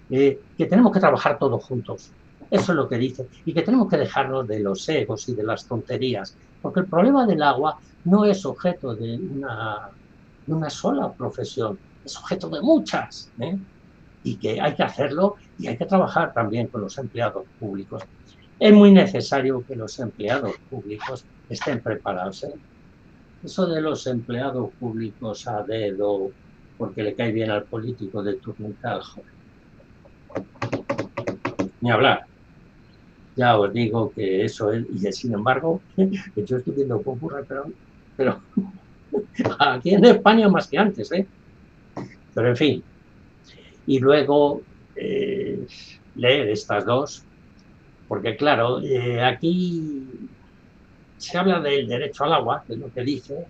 S2: Que tenemos que trabajar todos juntos. Eso es lo que dice. Y que tenemos que dejarnos de los egos y de las tonterías. Porque el problema del agua no es objeto de una sola profesión, es objeto de muchas. Y que hay que hacerlo y hay que trabajar también con los empleados públicos. Es muy necesario que los empleados públicos estén preparados. Eso de los empleados públicos a dedo, porque le cae bien al político de turno y tal, joder. Ni hablar. Ya os digo que eso es, y sin embargo, yo estoy viendo cómo ocurre, pero aquí en España más que antes, Pero en fin. Y luego leer estas dos, porque claro, aquí se habla del derecho al agua, que es lo que dice,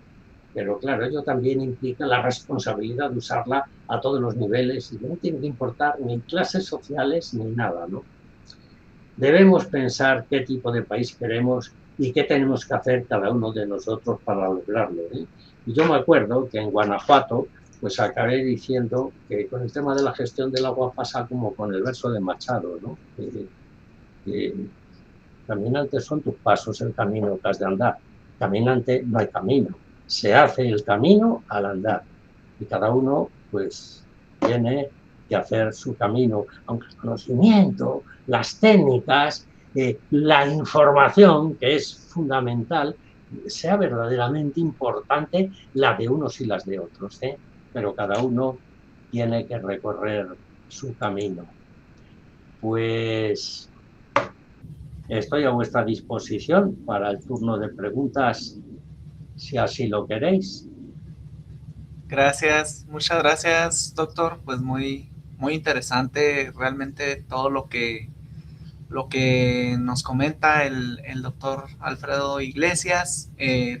S2: pero claro, ello también implica la responsabilidad de usarla a todos los niveles y no tiene que importar ni clases sociales ni nada, ¿no? Debemos pensar qué tipo de país queremos y qué tenemos que hacer cada uno de nosotros para lograrlo. Y yo me acuerdo que en Guanajuato, pues acabé diciendo que con el tema de la gestión del agua pasa como con el verso de Machado, ¿no? Caminante son tus pasos, el camino que has de andar. Caminante no hay camino. Se hace el camino al andar. Y cada uno, pues, tiene que hacer su camino. Aunque el conocimiento, las técnicas, la información, que es fundamental, sea verdaderamente importante la de unos y las de otros. Pero cada uno tiene que recorrer su camino. Pues estoy a vuestra disposición para el turno de preguntas, si así lo queréis.
S1: Gracias, muchas gracias, doctor. Pues muy, muy interesante realmente todo lo que nos comenta el doctor Alfredo Iglesias.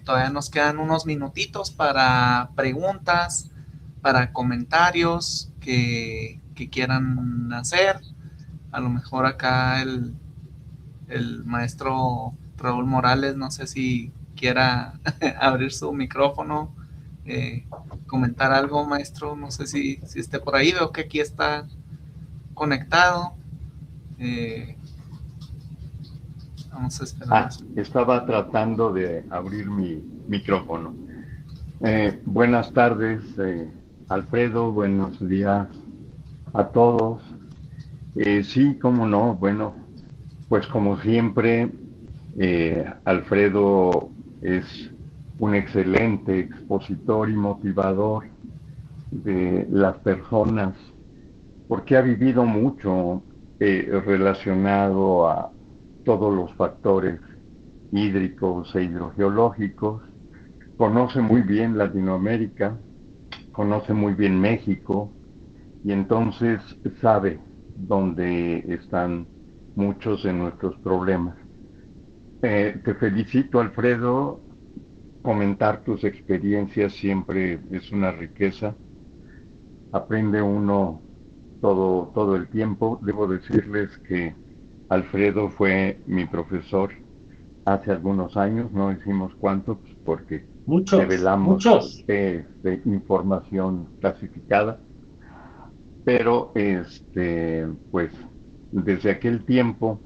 S1: Todavía nos quedan unos minutitos para preguntas, para comentarios que quieran hacer. A lo mejor acá el maestro Raúl Morales, no sé si quiera abrir su micrófono, comentar algo, maestro, no sé si esté por ahí, veo que aquí está conectado. Vamos a esperar.
S3: Estaba tratando de abrir mi micrófono. Buenas tardes, Alfredo, buenos días a todos. Sí, cómo no, bueno, pues como siempre, Alfredo es un excelente expositor y motivador de las personas, porque ha vivido mucho relacionado a todos los factores hídricos e hidrogeológicos, conoce muy bien Latinoamérica, conoce muy bien México, y entonces sabe dónde están muchos de nuestros problemas. Te felicito, Alfredo. Comentar tus experiencias siempre es una riqueza. Aprende uno todo el tiempo. Debo decirles que Alfredo fue mi profesor hace algunos años, no decimos cuántos porque
S2: Muchos,
S3: revelamos
S2: muchos.
S3: información clasificada, pero pues desde aquel tiempo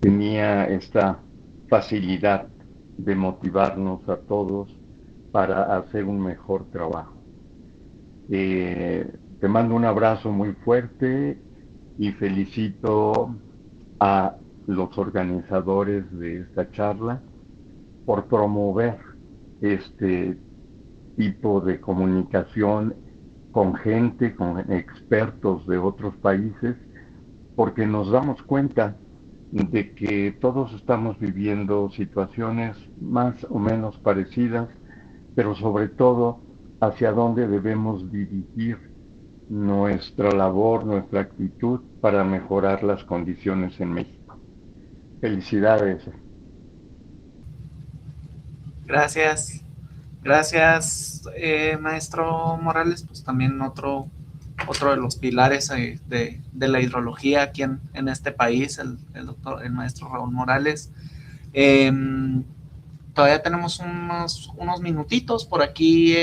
S3: tenía esta facilidad de motivarnos a todos para hacer un mejor trabajo. Te mando un abrazo muy fuerte y felicito a los organizadores de esta charla por promover este tipo de comunicación con gente, con expertos de otros países, porque nos damos cuenta de que todos estamos viviendo situaciones más o menos parecidas, pero sobre todo hacia dónde debemos dirigir nuestra labor, nuestra actitud para mejorar las condiciones en México. Felicidades.
S1: Gracias. Gracias, maestro Morales. Pues también otro de los pilares de la hidrología aquí en este país, el maestro Raúl Morales. Todavía tenemos unos minutitos por aquí.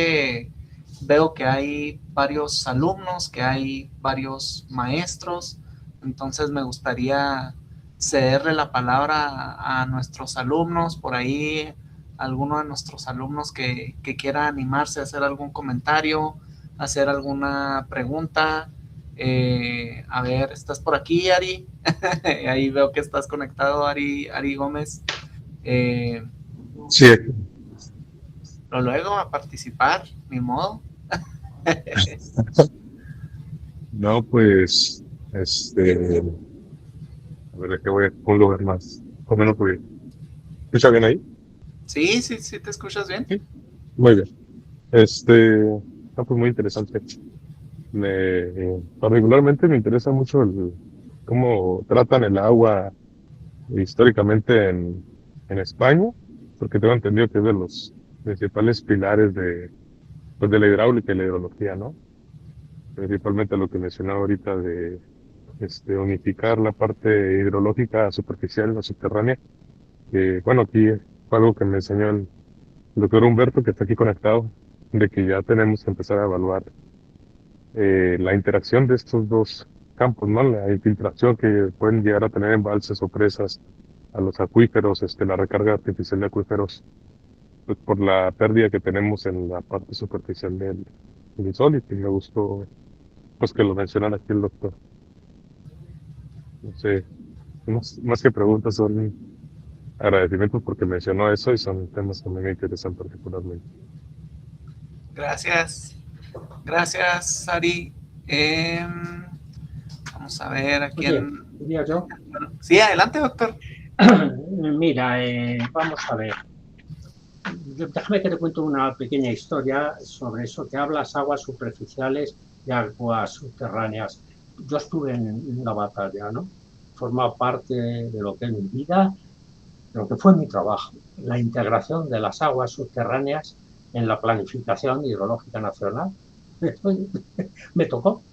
S1: Veo que hay varios alumnos, que hay varios maestros, entonces me gustaría cederle la palabra a nuestros alumnos. Por ahí alguno de nuestros alumnos que quiera animarse a hacer algún comentario, hacer alguna pregunta. A ver, ¿estás por aquí, Ari? Ahí veo que estás conectado, Ari Gómez.
S4: Sí.
S1: Luego a participar, ni modo.
S4: No, pues, a ver, que voy a un lugar más, o menos ruido. ¿Escucha bien ahí?
S1: Sí, te escuchas bien.
S4: Sí. Muy bien. Pues muy interesante. Particularmente me interesa mucho cómo tratan el agua históricamente en España, porque tengo entendido que es de los principales pilares pues de la hidráulica y la hidrología, ¿no? Principalmente lo que mencionaba ahorita de unificar la parte hidrológica superficial, la subterránea, que bueno, aquí fue algo que me enseñó el doctor Humberto, que está aquí conectado, de que ya tenemos que empezar a evaluar la interacción de estos dos campos, ¿no? La infiltración que pueden llegar a tener embalses o presas a los acuíferos, la recarga artificial de acuíferos, pues por la pérdida que tenemos en la parte superficial del sol, y me gustó pues que lo mencionara aquí el doctor. No sé, más que preguntas, son agradecimientos porque mencionó eso y son temas que me interesan particularmente.
S1: Gracias, Ari. Vamos a ver a quién.
S2: ¿Diría yo?
S1: Sí, adelante, doctor.
S2: Mira, vamos a ver. Déjame que te cuento una pequeña historia sobre eso que hablas, aguas superficiales y aguas subterráneas. Yo estuve en una batalla, ¿no? Formaba parte de lo que es mi vida, de lo que fue mi trabajo, la integración de las aguas subterráneas en la planificación hidrológica nacional. Me tocó.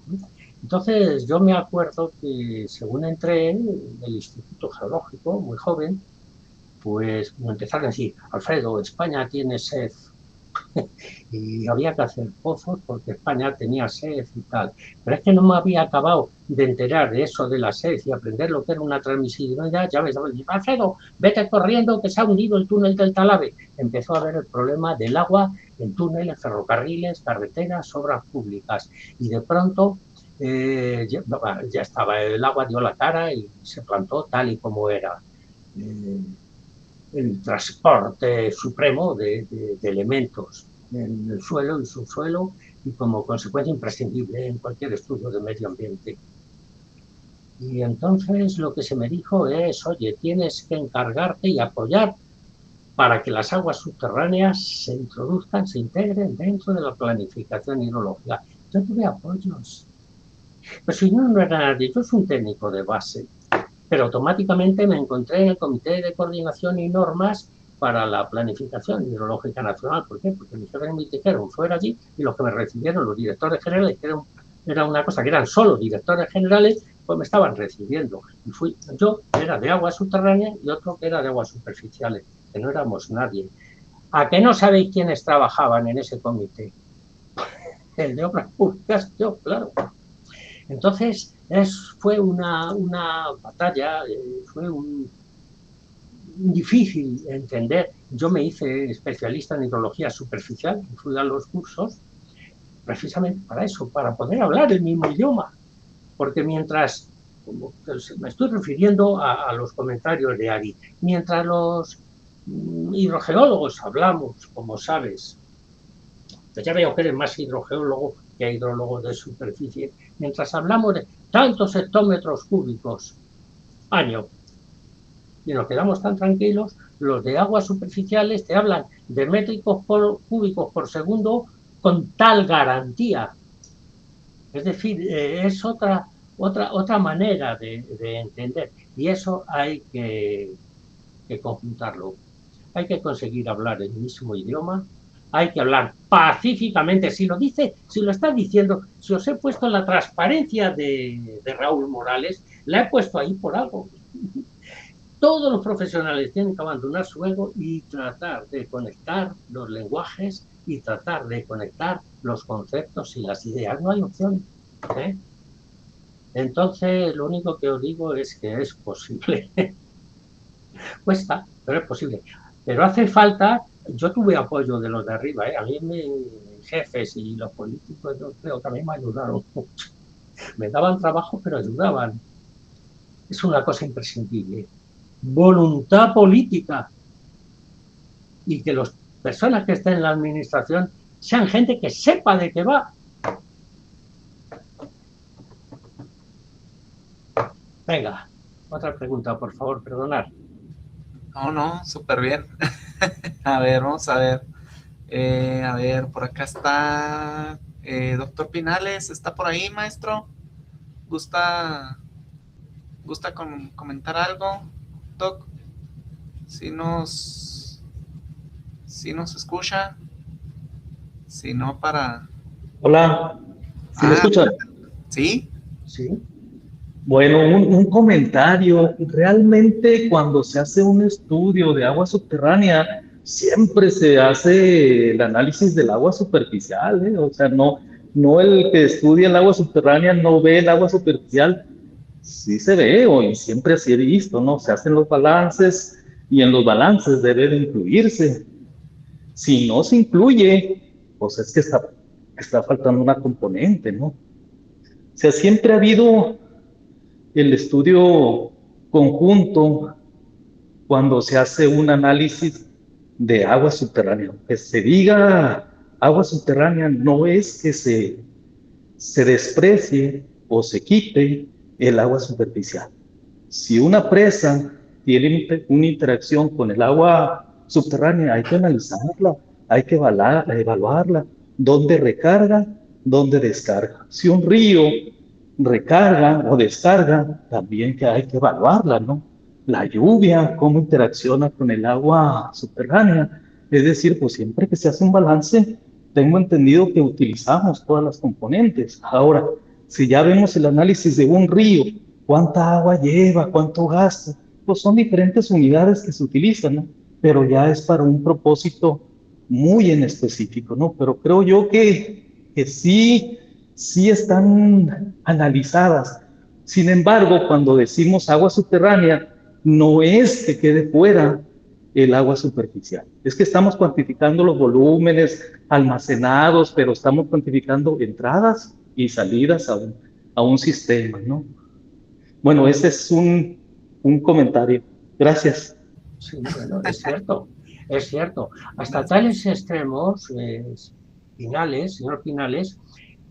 S2: Entonces yo me acuerdo que según entré del Instituto Geológico, muy joven, pues me empezaron a decir: Alfredo, España tiene sed. Y había que hacer pozos porque España tenía sed y tal. Pero es que no me había acabado de enterar de eso de la sed y aprender lo que era una transmisibilidad. Ya ves, Alfredo, vete corriendo que se ha hundido el túnel del Talave. Empezó a ver el problema del agua en túneles, ferrocarriles, carreteras, obras públicas. Y de pronto ya estaba, el agua dio la cara y se plantó tal y como era. El transporte supremo de elementos en el suelo y subsuelo, y como consecuencia imprescindible en cualquier estudio de medio ambiente. Y entonces lo que se me dijo es: oye, tienes que encargarte y apoyar para que las aguas subterráneas se introduzcan, se integren dentro de la planificación hidrológica. Yo tuve apoyos. Pero si no era nadie, yo soy un técnico de base, pero automáticamente me encontré en el Comité de Coordinación y Normas para la Planificación Hidrológica Nacional. ¿Por qué? Porque mis jefes me dijeron fuera allí, y los que me recibieron, los directores generales, que era una cosa que eran solo directores generales, pues me estaban recibiendo. Y yo era de agua subterránea y otro que era de aguas superficiales, que no éramos nadie. ¿A qué no sabéis quiénes trabajaban en ese comité? El de obras públicas, yo, claro. Entonces, fue una batalla, fue difícil entender. Yo me hice especialista en hidrología superficial, fui a los cursos, precisamente para eso, para poder hablar el mismo idioma. Porque mientras, me estoy refiriendo a los comentarios de Ari, mientras los hidrogeólogos hablamos, como sabes, pues ya veo que eres más hidrogeólogo que hidrólogo de superficie, mientras hablamos de tantos hectómetros cúbicos año, y nos quedamos tan tranquilos, los de aguas superficiales te hablan de métricos cúbicos por segundo con tal garantía. Es decir, es otra manera de entender, y eso hay que conjuntarlo. Hay que conseguir hablar el mismo idioma, hay que hablar pacíficamente. Si lo está diciendo, si os he puesto la transparencia de Raúl Morales, la he puesto ahí por algo. Todos los profesionales tienen que abandonar su ego y tratar de conectar los lenguajes y tratar de conectar los conceptos y las ideas. No hay opción, ¿eh? Entonces, lo único que os digo es que es posible. Cuesta, pero es posible. Pero hace falta, yo tuve apoyo de los de arriba, ¿eh? A mí mis jefes y los políticos, yo creo que a mí me ayudaron mucho. Me daban trabajo, pero ayudaban. Es una cosa imprescindible. Voluntad política. Y que las personas que estén en la administración sean gente que sepa de qué va. Venga, otra pregunta, por favor, perdonad.
S1: No, súper bien. A ver, vamos a ver. A ver, por acá está doctor Pinales. ¿Está por ahí, maestro? ¿Gusta comentar algo, Doc? Si nos escucha. Si no, para...
S5: Hola, ¿sí me escuchan?
S1: ¿Sí?
S2: Sí.
S5: Bueno, un comentario. Realmente cuando se hace un estudio de agua subterránea, siempre se hace el análisis del agua superficial, ¿eh? O sea, no el que estudia el agua subterránea no ve el agua superficial. Sí se ve, y siempre así he visto, ¿no? Se hacen los balances y en los balances debe de incluirse. Si no se incluye, pues es que está faltando una componente, ¿no? O sea, siempre ha habido el estudio conjunto cuando se hace un análisis de agua subterránea. Que se diga agua subterránea no es que se desprecie o se quite el agua superficial. Si una presa tiene una interacción con el agua subterránea, hay que analizarla, hay que evaluarla, dónde recarga, dónde descarga. Si un río recarga o descarga, también que hay que evaluarla, ¿no? La lluvia, cómo interacciona con el agua subterránea. Es decir, pues siempre que se hace un balance, tengo entendido que utilizamos todas las componentes. Ahora, si ya vemos el análisis de un río, cuánta agua lleva, cuánto gasta, pues son diferentes unidades que se utilizan, ¿no? Pero ya es para un propósito muy en específico, ¿no? Pero creo yo que sí están analizadas. Sin embargo, cuando decimos agua subterránea, no es que quede fuera el agua superficial. Es que estamos cuantificando los volúmenes almacenados, pero estamos cuantificando entradas y salidas a un sistema, ¿no? Bueno, ese es un comentario. Gracias.
S2: Sí, bueno, es cierto. Hasta tales extremos, señor Pinales,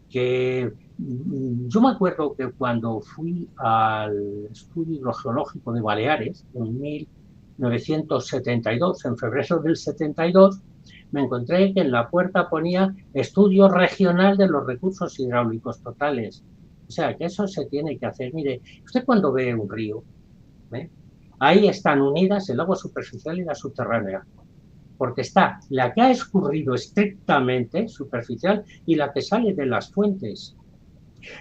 S2: que yo me acuerdo que cuando fui al estudio hidrogeológico de Baleares en 1972, en febrero del 72, me encontré que en la puerta ponía estudio regional de los recursos hidráulicos totales. O sea, que eso se tiene que hacer. Mire, usted cuando ve un río, ahí están unidas el agua superficial y la subterránea, porque está la que ha escurrido estrictamente superficial y la que sale de las fuentes.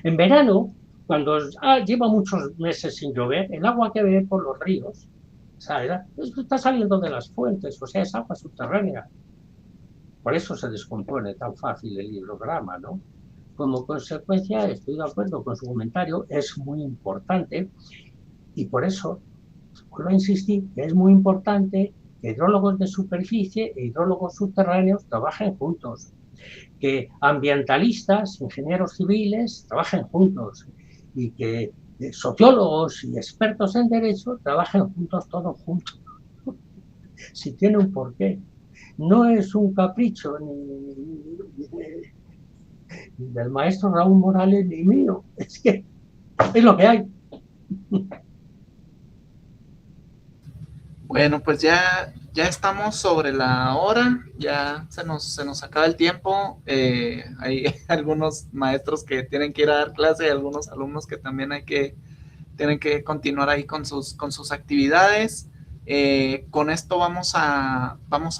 S2: En verano, cuando lleva muchos meses sin llover, el agua que ve por los ríos, ¿sabes? Está saliendo de las fuentes, o sea, es agua subterránea. Por eso se descompone tan fácil el hidrograma, ¿no? Como consecuencia, estoy de acuerdo con su comentario, es muy importante, y por eso vuelvo a insistir que es muy importante que hidrólogos de superficie e hidrólogos subterráneos trabajen juntos, que ambientalistas, ingenieros civiles trabajen juntos, y que sociólogos y expertos en derecho trabajen juntos, todos juntos. Si tiene un porqué. No es un capricho ni del maestro Raúl Morales ni mío, es que es lo que hay.
S1: Bueno, pues ya estamos sobre la hora, ya se nos acaba el tiempo. Hay algunos maestros que tienen que ir a dar clase y algunos alumnos que también tienen que continuar ahí con sus actividades. Con esto vamos a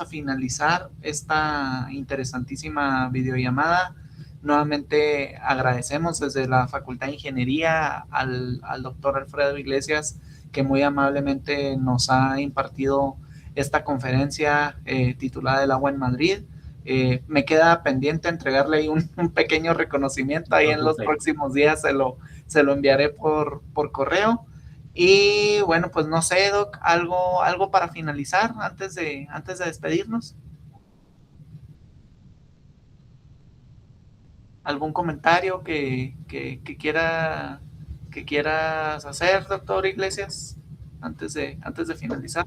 S1: finalizar esta interesantísima videollamada. Nuevamente agradecemos desde la Facultad de Ingeniería al doctor Alfredo Iglesias, que muy amablemente nos ha impartido esta conferencia titulada El agua en Madrid. Me queda pendiente entregarle ahí un pequeño reconocimiento. Ahí en los próximos días se lo enviaré por correo. Y bueno, pues no sé, Doc, algo para finalizar antes de despedirnos. ¿Algún comentario que quieras hacer, doctor Iglesias, antes de finalizar?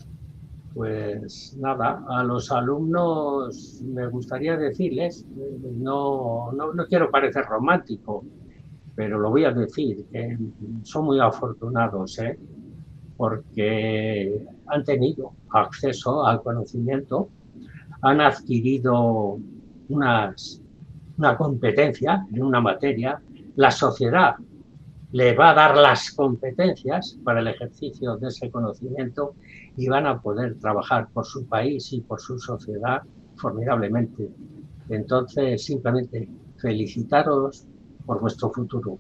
S2: Pues nada, a los alumnos me gustaría decirles, no quiero parecer romántico, pero lo voy a decir, que son muy afortunados, porque han tenido acceso al conocimiento, han adquirido una competencia en una materia, la sociedad le va a dar las competencias para el ejercicio de ese conocimiento y van a poder trabajar por su país y por su sociedad formidablemente. Entonces, simplemente felicitaros por vuestro futuro.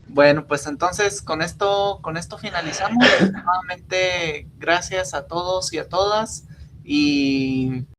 S1: Bueno, pues entonces con esto finalizamos. Nuevamente, gracias a todos y a todas. Y